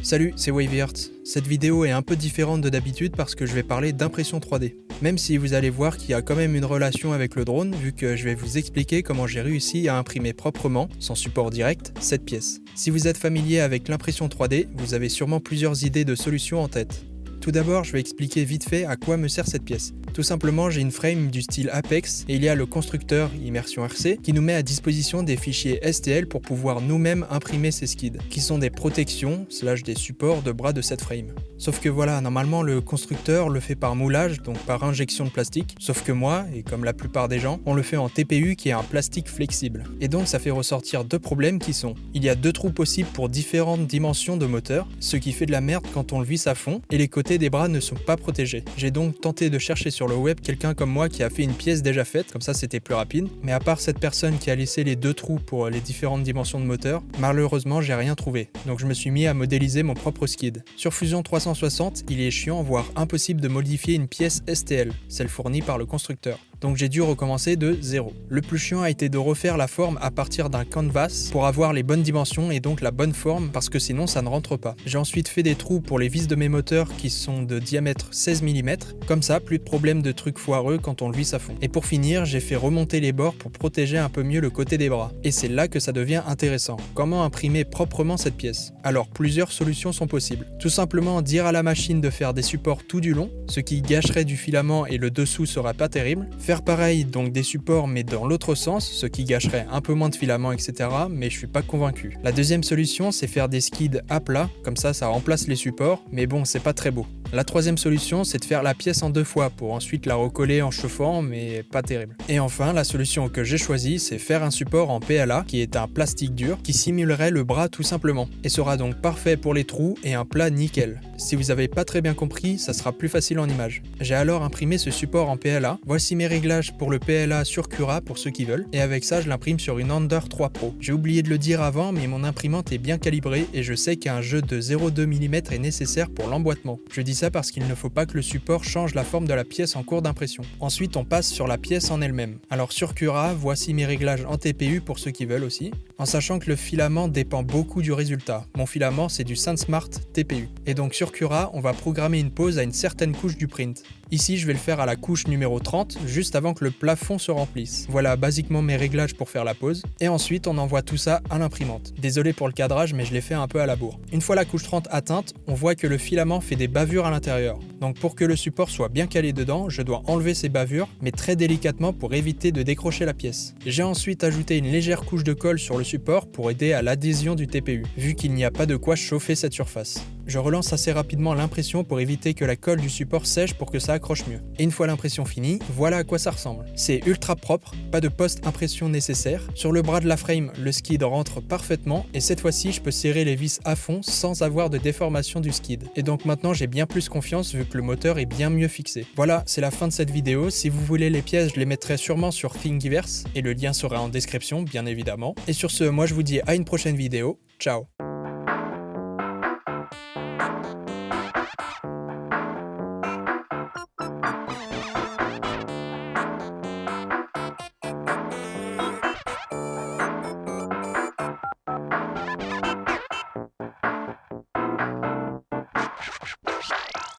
Salut, c'est WavyArt. Cette vidéo est un peu différente de d'habitude parce que je vais parler d'impression 3D. Même si vous allez voir qu'il y a quand même une relation avec le drone, vu que je vais vous expliquer comment j'ai réussi à imprimer proprement, sans support direct, cette pièce. Si vous êtes familier avec l'impression 3D, vous avez sûrement plusieurs idées de solutions en tête. Tout d'abord, je vais expliquer vite fait à quoi me sert cette pièce. Tout simplement, j'ai une frame du style Apex et il y a le constructeur Immersion RC qui nous met à disposition des fichiers STL pour pouvoir nous-mêmes imprimer ces skids, qui sont des protections / des supports de bras de cette frame. Sauf que voilà, normalement le constructeur le fait par moulage, donc par injection de plastique, sauf que moi, et comme la plupart des gens, on le fait en TPU qui est un plastique flexible. Et donc ça fait ressortir deux problèmes qui sont, il y a deux trous possibles pour différentes dimensions de moteur, ce qui fait de la merde quand on le visse à fond, et les côtés des bras ne sont pas protégés. J'ai donc tenté de chercher sur le web quelqu'un comme moi qui a fait une pièce déjà faite, comme ça c'était plus rapide, mais à part cette personne qui a laissé les deux trous pour les différentes dimensions de moteur, malheureusement j'ai rien trouvé, donc je me suis mis à modéliser mon propre skid. Sur Fusion 360, il est chiant voire impossible de modifier une pièce STL, celle fournie par le constructeur. Donc j'ai dû recommencer de zéro. Le plus chiant a été de refaire la forme à partir d'un canvas pour avoir les bonnes dimensions et donc la bonne forme parce que sinon ça ne rentre pas. J'ai ensuite fait des trous pour les vis de mes moteurs qui sont de diamètre 16 mm, comme ça plus de problème de trucs foireux quand on le visse à fond. Et pour finir, j'ai fait remonter les bords pour protéger un peu mieux le côté des bras. Et c'est là que ça devient intéressant. Comment imprimer proprement cette pièce? Alors plusieurs solutions sont possibles. Tout simplement dire à la machine de faire des supports tout du long, ce qui gâcherait du filament et le dessous serait pas terrible. Faire pareil, donc des supports mais dans l'autre sens, ce qui gâcherait un peu moins de filament, etc. Mais je suis pas convaincu. La deuxième solution, c'est faire des skids à plat, comme ça remplace les supports, mais bon, c'est pas très beau. La troisième solution, c'est de faire la pièce en deux fois pour ensuite la recoller en chauffant, mais pas terrible. Et enfin, la solution que j'ai choisie, c'est faire un support en PLA, qui est un plastique dur, qui simulerait le bras tout simplement, et sera donc parfait pour les trous et un plat nickel. Si vous avez pas très bien compris, ça sera plus facile en image. J'ai alors imprimé ce support en PLA, voici mes réglages pour le PLA sur Cura pour ceux qui veulent, et avec ça je l'imprime sur une Ender 3 Pro. J'ai oublié de le dire avant, mais mon imprimante est bien calibrée et je sais qu'un jeu de 0,2 mm est nécessaire pour l'emboîtement. Je dis ça parce qu'il ne faut pas que le support change la forme de la pièce en cours d'impression. Ensuite on passe sur la pièce en elle-même. Alors sur Cura, voici mes réglages en TPU pour ceux qui veulent aussi, en sachant que le filament dépend beaucoup du résultat. Mon filament c'est du SandSmart TPU. Et donc sur Cura, on va programmer une pose à une certaine couche du print. Ici je vais le faire à la couche numéro 30, juste avant que le plafond se remplisse. Voilà basiquement mes réglages pour faire la pose. Et ensuite on envoie tout ça à l'imprimante. Désolé pour le cadrage mais je l'ai fait un peu à la bourre. Une fois la couche 30 atteinte, on voit que le filament fait des bavures à l'intérieur. Donc pour que le support soit bien calé dedans, je dois enlever ces bavures, mais très délicatement pour éviter de décrocher la pièce. J'ai ensuite ajouté une légère couche de colle sur le support pour aider à l'adhésion du TPU, vu qu'il n'y a pas de quoi chauffer cette surface. Je relance assez rapidement l'impression pour éviter que la colle du support sèche pour que ça accroche mieux. Et une fois l'impression finie, voilà à quoi ça ressemble. C'est ultra propre, pas de post-impression nécessaire. Sur le bras de la frame, le skid rentre parfaitement et cette fois-ci je peux serrer les vis à fond sans avoir de déformation du skid. Et donc maintenant j'ai bien plus confiance vu que le moteur est bien mieux fixé. Voilà, c'est la fin de cette vidéo. Si vous voulez les pièces, je les mettrai sûrement sur Thingiverse et le lien sera en description bien évidemment. Et sur ce, moi je vous dis à une prochaine vidéo. Ciao.